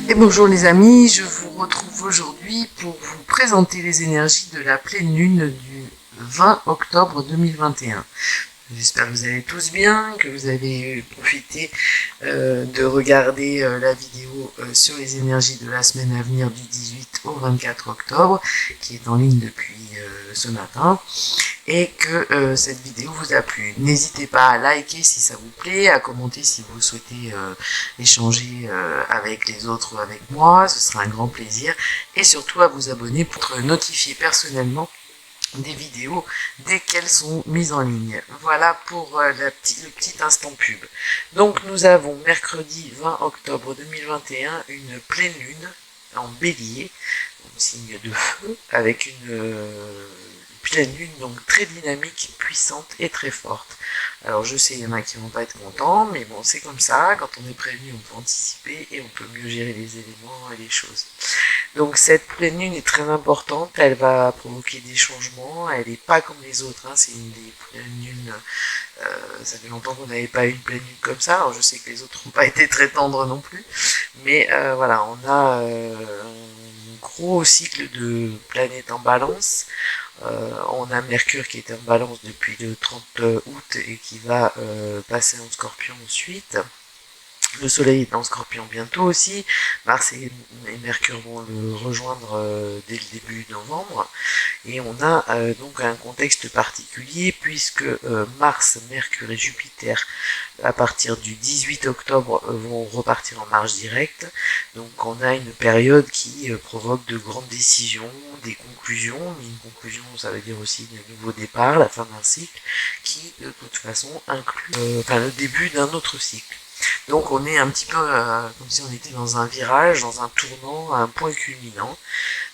Et bonjour les amis, je vous retrouve aujourd'hui pour vous présenter les énergies de la pleine lune du 20 octobre 2021. J'espère que vous allez tous bien, que vous avez profité de regarder la vidéo sur les énergies de la semaine à venir du 18 au 24 octobre, qui est en ligne depuis ce matin, et que cette vidéo vous a plu. N'hésitez pas à liker si ça vous plaît, à commenter si vous souhaitez échanger avec les autres ou avec moi, ce sera un grand plaisir, et surtout à vous abonner pour être notifié personnellement des vidéos dès qu'elles sont mises en ligne. Voilà pour le petit instant pub. Donc nous avons mercredi 20 octobre 2021 une pleine lune en bélier, signe de feu, avec une pleine lune donc très dynamique, puissante et très forte. Alors je sais, il y en a qui vont pas être contents, mais bon, c'est comme ça, quand on est prévenu, on peut anticiper et on peut mieux gérer les éléments et les choses. Donc cette pleine lune est très importante, elle va provoquer des changements, elle n'est pas comme les autres, hein, c'est une des pleines lunes, ça fait longtemps qu'on n'avait pas eu une pleine lune comme ça, alors je sais que les autres n'ont pas été très tendres non plus, mais voilà, on a un gros cycle de planètes en balance. On a Mercure qui est en balance depuis le 30 août et qui va passer en Scorpion ensuite. Le Soleil est en Scorpion bientôt aussi. Mars et Mercure vont le rejoindre dès le début novembre. Et on a donc un contexte particulier puisque Mars, Mercure et Jupiter à partir du 18 octobre vont repartir en marche directe. Donc on a une période qui provoque de grandes décisions, des conclusions, mais une conclusion ça veut dire aussi de nouveaux départs, la fin d'un cycle qui de toute façon inclut le début d'un autre cycle. Donc on est un petit peu comme si on était dans un virage, dans un tournant, un point culminant.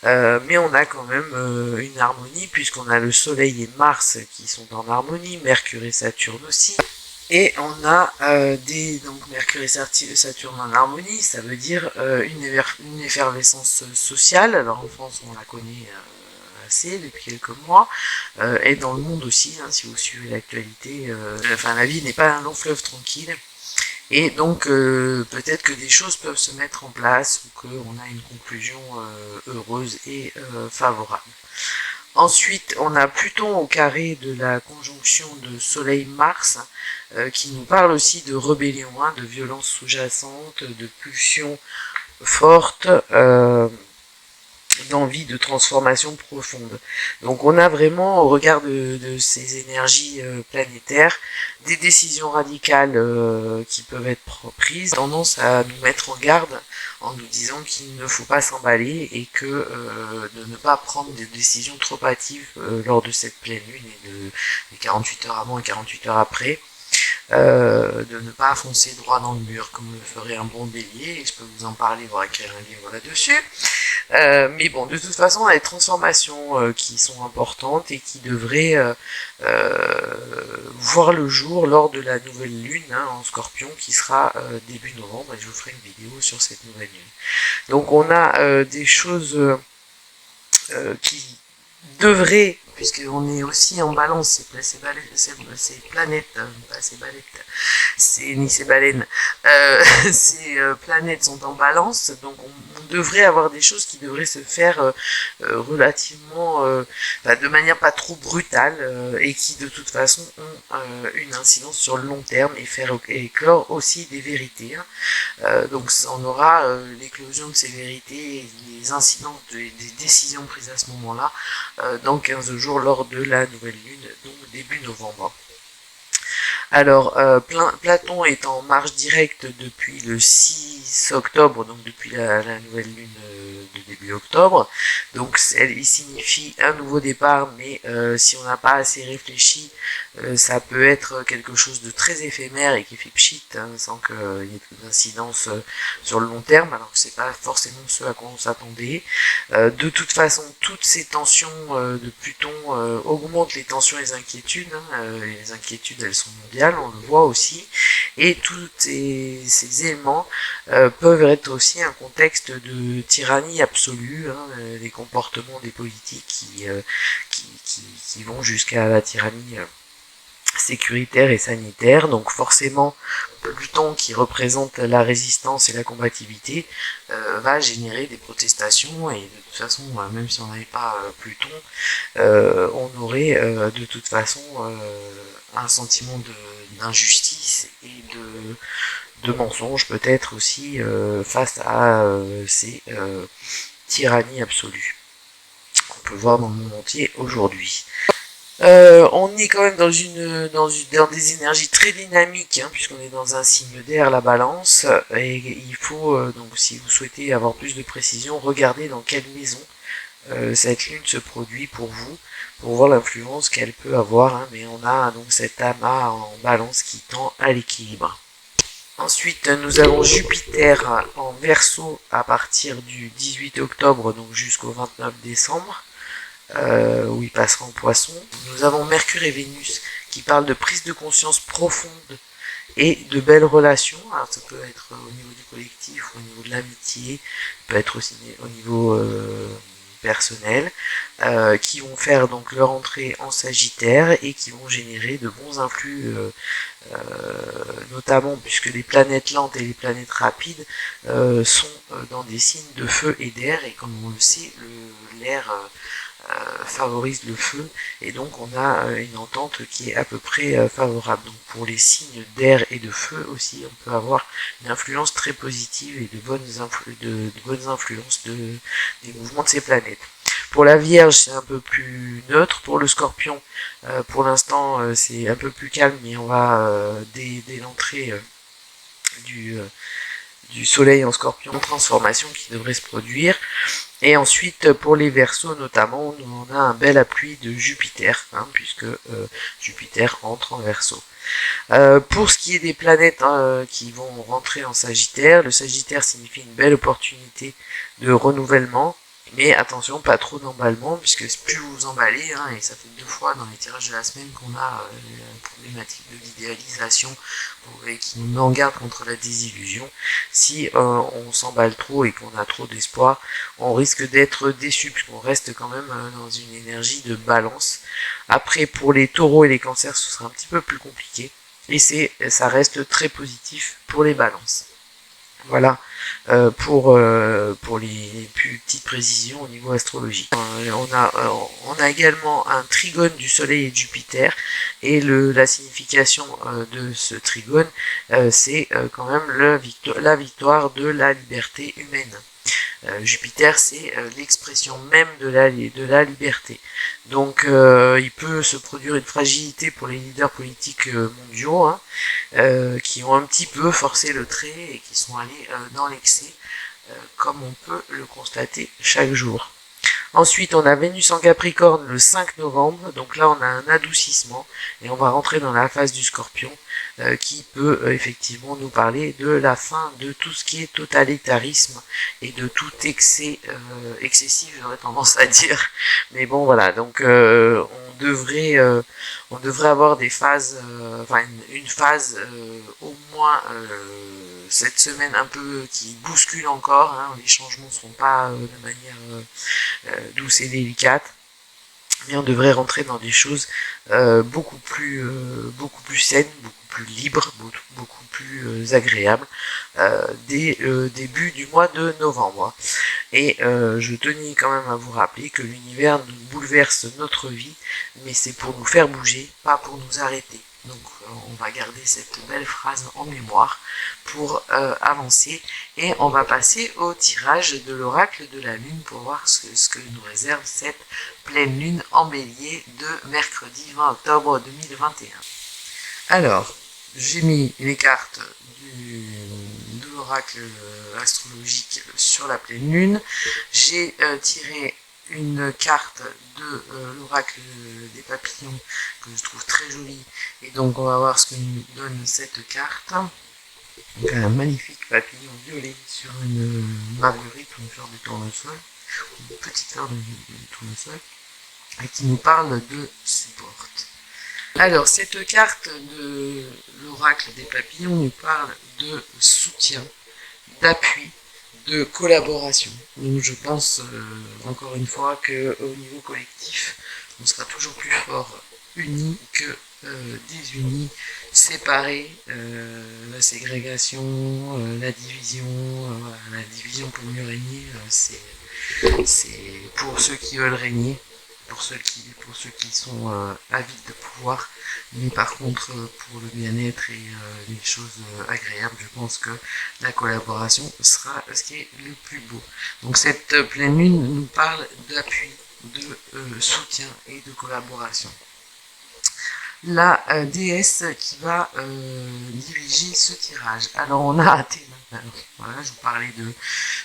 Mais on a quand même une harmonie puisqu'on a le Soleil et Mars qui sont en harmonie, Mercure et Saturne aussi. Et on a donc Mercure et Saturne en harmonie, ça veut dire une effervescence sociale. Alors en France on la connaît assez depuis quelques mois, et dans le monde aussi, hein, si vous suivez l'actualité, la vie n'est pas un long fleuve tranquille. Et donc peut-être que des choses peuvent se mettre en place ou qu'on a une conclusion heureuse et favorable. Ensuite, on a Pluton au carré de la conjonction de Soleil-Mars qui nous parle aussi de rébellion, hein, de violence sous-jacente, de pulsions fortes, d'envie de transformation profonde. Donc on a vraiment, au regard de ces énergies planétaires, des décisions radicales qui peuvent être prises, tendance à nous mettre en garde en nous disant qu'il ne faut pas s'emballer et que de ne pas prendre des décisions trop hâtives lors de cette pleine lune et de 48 heures avant et 48 heures après. De ne pas foncer droit dans le mur comme le ferait un bon bélier, et je peux vous en parler, voire écrire un livre là-dessus. Mais bon, de toute façon, on a des transformations qui sont importantes et qui devraient voir le jour lors de la nouvelle lune hein, en Scorpion qui sera début novembre, et je vous ferai une vidéo sur cette nouvelle lune. Donc on a des choses qui devraient, puisqu'on est aussi en balance, ces planètes, pas ces balettes, ni ces baleines, ces planètes sont en balance, donc on devrait avoir des choses qui devraient se faire relativement, de manière pas trop brutale, et qui de toute façon ont une incidence sur le long terme et faire éclore aussi des vérités. Hein. Donc on aura l'éclosion de ces vérités et les incidences des décisions prises à ce moment-là dans 15 jours lors de la nouvelle lune, donc début novembre. Alors, Platon est en marche directe depuis le 6 octobre, donc depuis la nouvelle lune de début octobre. Donc, il signifie un nouveau départ, mais si on n'a pas assez réfléchi, ça peut être quelque chose de très éphémère et qui fait pchit, hein, sans qu'il y ait d'incidence sur le long terme, alors que c'est pas forcément ce à quoi on s'attendait. De toute façon, toutes ces tensions de Pluton augmentent les tensions et les inquiétudes. Hein, les inquiétudes, elles sont mondiales, on le voit aussi. Et tous ces éléments peuvent être aussi un contexte de tyrannie absolue, hein, les comportements des politiques qui vont jusqu'à la tyrannie sécuritaire et sanitaire. Donc forcément, Pluton, qui représente la résistance et la combativité, va générer des protestations, et de toute façon, même si on n'avait pas Pluton, on aurait de toute façon un sentiment d'injustice et de mensonge peut-être aussi face à ces tyrannies absolues qu'on peut voir dans le monde entier aujourd'hui. On est quand même dans des énergies très dynamiques, hein, puisqu'on est dans un signe d'air, la balance, et il faut, donc si vous souhaitez avoir plus de précision, regardez dans quelle maison cette lune se produit pour vous, pour voir l'influence qu'elle peut avoir, hein, mais on a donc cet amas en balance qui tend à l'équilibre. Ensuite, nous avons Jupiter en Verseau à partir du 18 octobre, donc jusqu'au 29 décembre. Où il passera en Poisson. Nous avons Mercure et Vénus qui parlent de prise de conscience profonde et de belles relations. Alors ça peut être au niveau du collectif, au niveau de l'amitié, peut être aussi au niveau personnel, qui vont faire donc leur entrée en Sagittaire et qui vont générer de bons influx, notamment puisque les planètes lentes et les planètes rapides sont dans des signes de feu et d'air, et comme on le sait, l'air favorise le feu, et donc on a une entente qui est à peu près favorable. Donc pour les signes d'air et de feu aussi, on peut avoir une influence très positive et de bonnes influences des mouvements de ces planètes. Pour la Vierge, c'est un peu plus neutre. Pour le Scorpion, pour l'instant, c'est un peu plus calme, mais on va, dès l'entrée du Soleil en Scorpion, une transformation qui devrait se produire. Et ensuite, pour les Verseaux notamment, on a un bel appui de Jupiter, hein, puisque Jupiter entre en Verseau. Pour ce qui est des planètes qui vont rentrer en Sagittaire, le Sagittaire signifie une belle opportunité de renouvellement, mais attention, pas trop d'emballement, puisque plus vous vous emballez, hein, et ça fait 2 fois dans les tirages de la semaine qu'on a la problématique de l'idéalisation, et qui nous met en garde contre la désillusion. Si on s'emballe trop et qu'on a trop d'espoir, on risque d'être déçu, puisqu'on reste quand même dans une énergie de balance. Après, pour les taureaux et les cancers, ce sera un petit peu plus compliqué, et ça reste très positif pour les balances. Voilà pour les plus petites précisions au niveau astrologique. On a également un trigone du Soleil et de Jupiter, et la signification de ce trigone, c'est quand même la victoire de la liberté humaine. Jupiter, c'est l'expression même de la liberté. Donc il peut se produire une fragilité pour les leaders politiques mondiaux, hein, qui ont un petit peu forcé le trait et qui sont allés dans l'excès, comme on peut le constater chaque jour. Ensuite, on a Vénus en Capricorne le 5 novembre, donc là on a un adoucissement, et on va rentrer dans la phase du Scorpion, qui peut effectivement nous parler de la fin de tout ce qui est totalitarisme et de tout excès excessif, j'aurais tendance à dire. Mais bon, voilà, donc on devrait avoir des phases, enfin une phase au moins cette semaine un peu qui bouscule encore, hein. Les changements ne seront pas de manière douce et délicate, mais on devrait rentrer dans des choses beaucoup plus saines, beaucoup plus libres, beaucoup plus agréables dès le début du mois de novembre. Et je tenais quand même à vous rappeler que l'univers nous bouleverse notre vie, mais c'est pour nous faire bouger, pas pour nous arrêter. Donc on va garder cette belle phrase en mémoire pour avancer, et on va passer au tirage de l'oracle de la lune pour voir ce que nous réserve cette pleine lune en bélier de mercredi 20 octobre 2021. Alors, j'ai mis les cartes de l'oracle astrologique sur la pleine lune. J'ai tiré une carte de l'oracle des papillons que je trouve très jolie, et donc on va voir ce que nous donne cette carte. Donc un magnifique papillon violet sur une marguerite ou une fleur de tournesol, une petite fleur de tournesol, et qui nous parle de support. Alors cette carte de l'oracle des papillons nous parle de soutien, d'appui, de collaboration. Donc je pense encore une fois qu'au niveau collectif, on sera toujours plus fort unis que désunis, séparés, la ségrégation, la division, voilà, la division pour mieux régner, c'est pour ceux qui veulent régner, pour ceux qui sont avides de pouvoir, mais par contre pour le bien-être et les choses agréables, je pense que la collaboration sera ce qui est le plus beau. Donc cette pleine lune nous parle d'appui, de soutien et de collaboration. La déesse qui va diriger ce tirage. Alors on a Athéna. Voilà, je vous parlais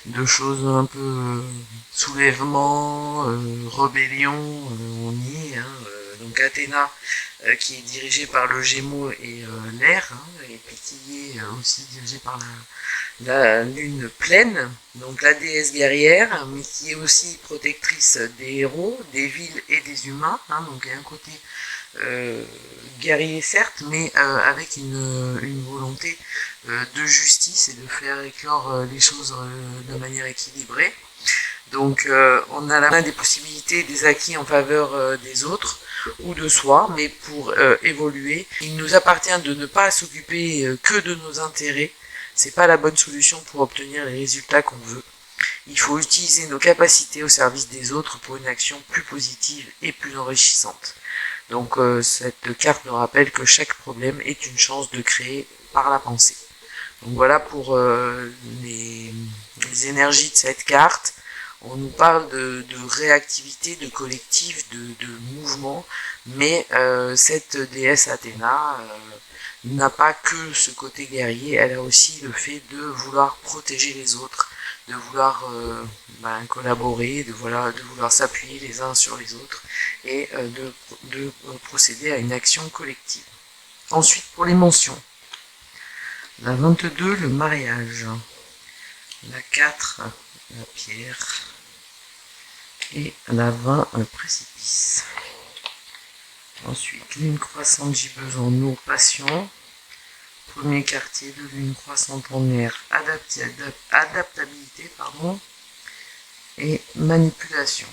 de choses un peu soulèvement, rébellion, on y est. Hein, donc Athéna qui est dirigée par le Gémeaux et l'air, hein, et puis qui est aussi dirigée par la lune pleine, donc la déesse guerrière, mais qui est aussi protectrice des héros, des villes et des humains, hein, donc il y a un côté guerrier certes, mais avec une volonté de justice et de faire éclore les choses de manière équilibrée. Donc on a la main des possibilités, des acquis en faveur des autres ou de soi, mais pour évoluer, il nous appartient de ne pas s'occuper que de nos intérêts. C'est pas la bonne solution pour obtenir les résultats qu'on veut. Il faut utiliser nos capacités au service des autres pour une action plus positive et plus enrichissante. Donc cette carte nous rappelle que chaque problème est une chance de créer par la pensée. Donc voilà pour les énergies de cette carte. On nous parle de réactivité, de collectif, de mouvement, mais cette déesse Athéna n'a pas que ce côté guerrier, elle a aussi le fait de vouloir protéger les autres, de vouloir collaborer, de vouloir s'appuyer les uns sur les autres et de procéder à une action collective. Ensuite, pour les mentions. La 22, le mariage. La 4, la pierre. Et la 20, un précipice. Ensuite, lune croissante, gibbeuse en eau, passion. Premier quartier de lune croissante en air, adaptabilité, pardon, et manipulation.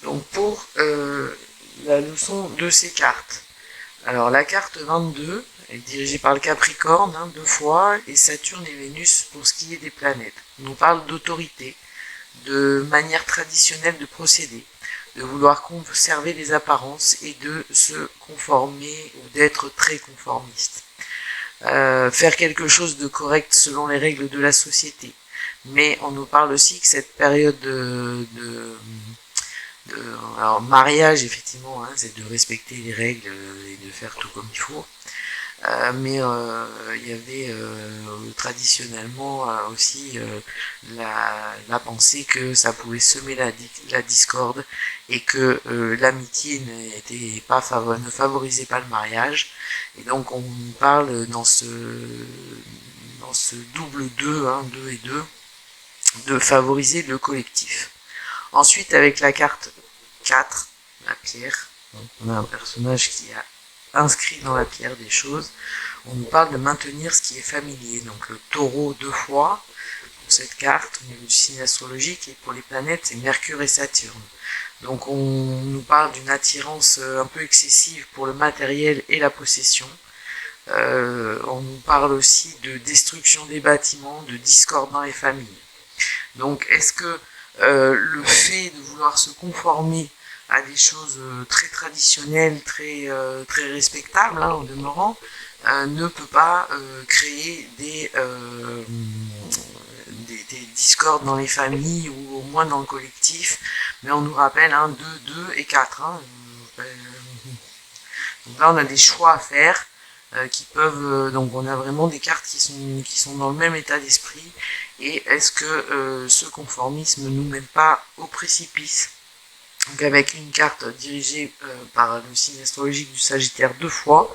Donc pour la leçon de ces cartes. Alors la carte 22 est dirigée par le Capricorne, hein, 2 fois, et Saturne et Vénus pour ce qui est des planètes. On nous parle d'autorité, de manière traditionnelle de procéder, de vouloir conserver les apparences et de se conformer ou d'être très conformiste. Faire quelque chose de correct selon les règles de la société. Mais on nous parle aussi que cette période alors mariage effectivement, hein, c'est de respecter les règles et de faire tout comme il faut. Mais il y avait traditionnellement aussi la pensée que ça pouvait semer la discorde et que l'amitié ne favorisait pas le mariage. Et donc on parle dans ce double 2, hein, 2 et 2, de favoriser le collectif. Ensuite avec la carte 4, la pierre, donc on a un personnage qui a inscrit dans la pierre des choses. On nous parle de maintenir ce qui est familier. Donc le taureau 2 fois pour cette carte au niveau du signe astrologique, et pour les planètes c'est Mercure et Saturne. Donc on nous parle d'une attirance un peu excessive pour le matériel et la possession. On nous parle aussi de destruction des bâtiments, de discorde dans les familles. Donc est-ce que le fait de vouloir se conformer à des choses très traditionnelles, très respectables, hein, en demeurant, ne peut pas créer des discordes dans les familles ou au moins dans le collectif, mais on nous rappelle 2 et 4. Hein, donc là on a des choix à faire qui peuvent, donc on a vraiment des cartes qui sont dans le même état d'esprit, et est-ce que ce conformisme ne nous mène pas au précipice? Donc avec une carte dirigée par le signe astrologique du Sagittaire 2 fois,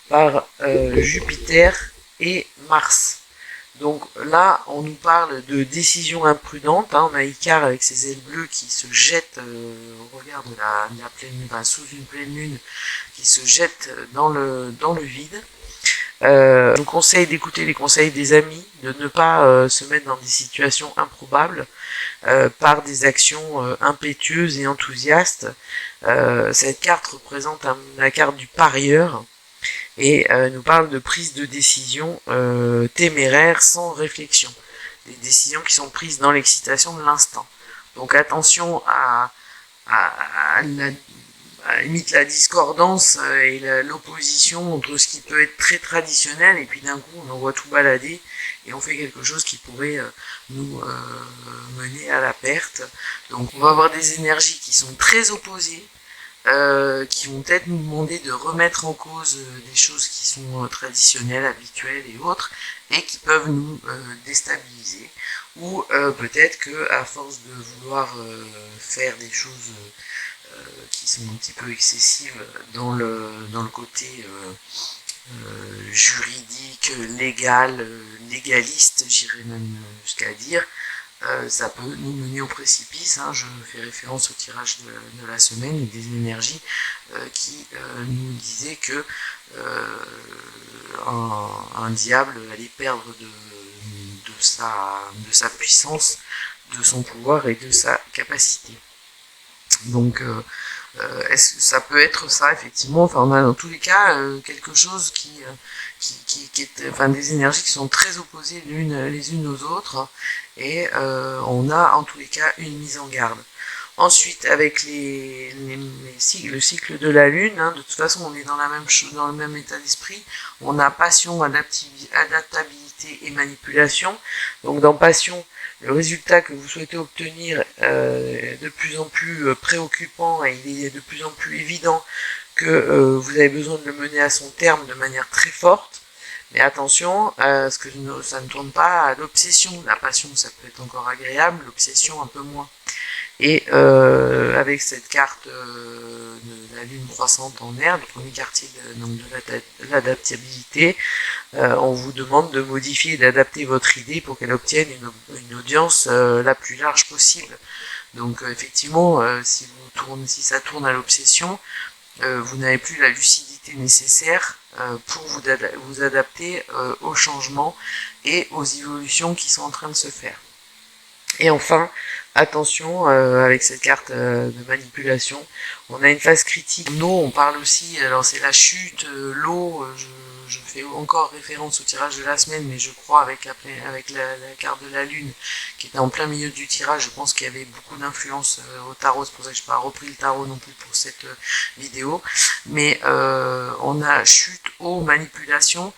par Jupiter et Mars. Donc là, on nous parle de décision imprudente, hein, on a Icare avec ses ailes bleues qui se jette au regard de la pleine lune, sous une pleine lune, qui se jette dans le vide. Je vous conseille d'écouter les conseils des amis, de ne pas se mettre dans des situations improbables par des actions impétueuses et enthousiastes. Cette carte représente la carte du parieur et nous parle de prise de décision téméraire sans réflexion. Des décisions qui sont prises dans l'excitation de l'instant. Donc attention à limite la discordance et l'opposition entre ce qui peut être très traditionnel et puis d'un coup on envoie tout balader et on fait quelque chose qui pourrait nous mener à la perte. Donc on va avoir des énergies qui sont très opposées, qui vont peut-être nous demander de remettre en cause des choses qui sont traditionnelles, habituelles et autres, et qui peuvent nous déstabiliser. Ou peut-être que à force de vouloir faire des choses qui sont un petit peu excessives dans le côté juridique, légal, légaliste, j'irais même jusqu'à dire, ça peut nous mener au précipice. Hein. Je fais référence au tirage de la semaine et des énergies qui nous disaient que un diable allait perdre de sa puissance, de son pouvoir et de sa capacité. Donc ça peut être ça effectivement. Enfin, on a dans tous les cas quelque chose qui est, enfin, des énergies qui sont très opposées les unes aux autres, et on a en tous les cas une mise en garde. Ensuite, avec le cycle de la Lune, hein, de toute façon on est dans le même état d'esprit. On a passion, adaptabilité et manipulation. Donc dans passion, le résultat que vous souhaitez obtenir est de plus en plus préoccupant et il est de plus en plus évident que vous avez besoin de le mener à son terme de manière très forte. Mais attention, parce que ça ne tourne pas à l'obsession. La passion, ça peut être encore agréable, l'obsession un peu moins. Et avec cette carte de la lune croissante en air, le premier quartier de l'adaptabilité, on vous demande de modifier et d'adapter votre idée pour qu'elle obtienne une audience la plus large possible. Donc effectivement, si ça tourne à l'obsession, vous n'avez plus la lucidité nécessaire pour vous adapter aux changements et aux évolutions qui sont en train de se faire. Et enfin, attention, avec cette carte de manipulation, on a une phase critique. L'eau, on parle aussi, alors c'est la chute, l'eau, je fais encore référence au tirage de la semaine, mais je crois avec la carte de la lune, qui était en plein milieu du tirage, je pense qu'il y avait beaucoup d'influence au tarot, c'est pour ça que je n'ai pas repris le tarot non plus pour cette vidéo. Mais on a chute, eau, manipulation.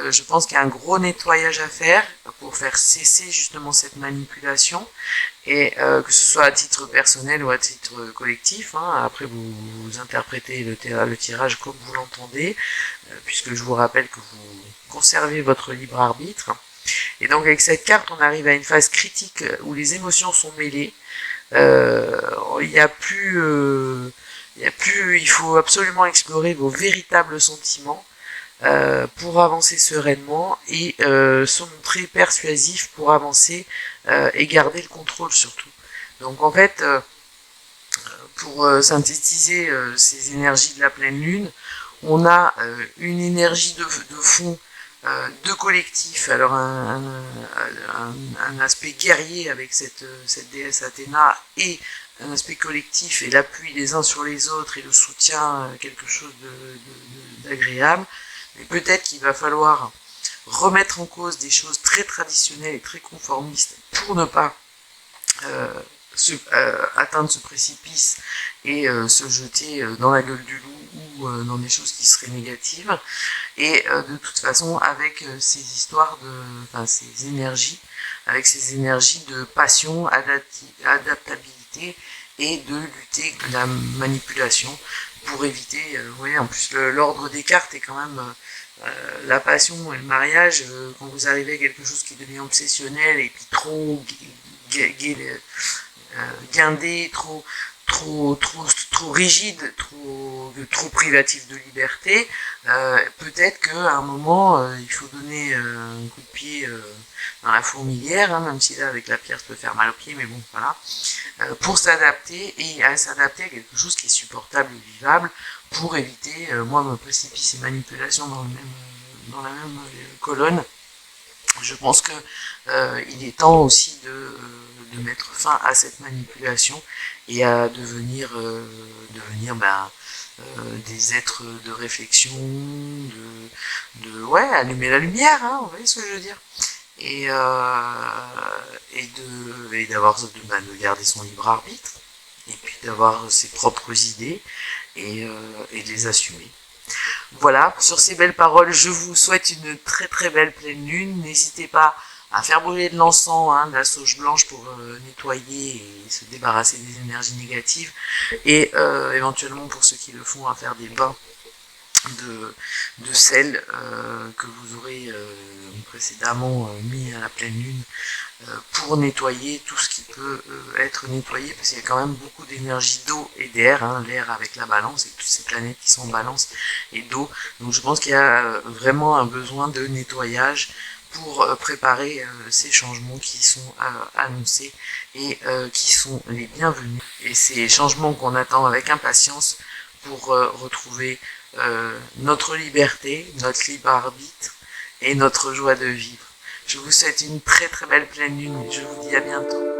Je pense qu'il y a un gros nettoyage à faire pour faire cesser justement cette manipulation, et que ce soit à titre personnel ou à titre collectif, hein. Après vous interprétez le tirage comme vous l'entendez, puisque je vous rappelle que vous conservez votre libre arbitre. Et donc avec cette carte on arrive à une phase critique où les émotions sont mêlées. Il faut absolument explorer vos véritables sentiments pour avancer sereinement, et se montrer persuasif pour avancer et garder le contrôle surtout. Donc en fait, pour synthétiser ces énergies de la pleine lune, on a une énergie de fond de collectif, alors un aspect guerrier avec cette déesse Athéna, et un aspect collectif et l'appui les uns sur les autres et le soutien, quelque chose d'agréable. Mais peut-être qu'il va falloir remettre en cause des choses très traditionnelles et très conformistes pour ne pas atteindre ce précipice et se jeter dans la gueule du loup ou dans des choses qui seraient négatives. Et de toute façon, avec ces histoires ces énergies, avec ces énergies de passion, adaptabilité et de lutter contre la manipulation pour éviter, vous voyez, en plus l'ordre des cartes est quand même la passion et le mariage. Quand vous arrivez à quelque chose qui devient obsessionnel et puis trop guindé, trop rigide, trop privatif de liberté, peut-être qu'à un moment il faut donner un coup de pied dans la fourmilière, hein, même si là avec la pierre ça peut faire mal aux pieds, mais bon voilà, pour s'adapter et s'adapter à quelque chose qui est supportable et vivable, pour éviter, moi, me précipice et manipulation colonne. Je pense que il est temps aussi de mettre fin à cette manipulation et à devenir des êtres de réflexion, ouais, allumer la lumière, hein, vous voyez ce que je veux dire. Et d'avoir de garder son libre arbitre, et puis d'avoir ses propres idées, et de les assumer. Voilà, sur ces belles paroles, je vous souhaite une très très belle pleine lune. N'hésitez pas à faire brûler de l'encens, hein, de la sauge blanche pour nettoyer et se débarrasser des énergies négatives. Et éventuellement, pour ceux qui le font, à faire des bains de sel que vous aurez précédemment mis à la pleine lune pour nettoyer tout ce qui peut être nettoyé, parce qu'il y a quand même beaucoup d'énergie d'eau et d'air, hein, l'air avec la balance et toutes ces planètes qui sont en balance et d'eau. Donc je pense qu'il y a vraiment un besoin de nettoyage pour préparer ces changements qui sont annoncés et qui sont les bienvenus. Et ces changements qu'on attend avec impatience pour retrouver notre liberté, notre libre arbitre et notre joie de vivre. Je vous souhaite une très très belle pleine lune et je vous dis à bientôt.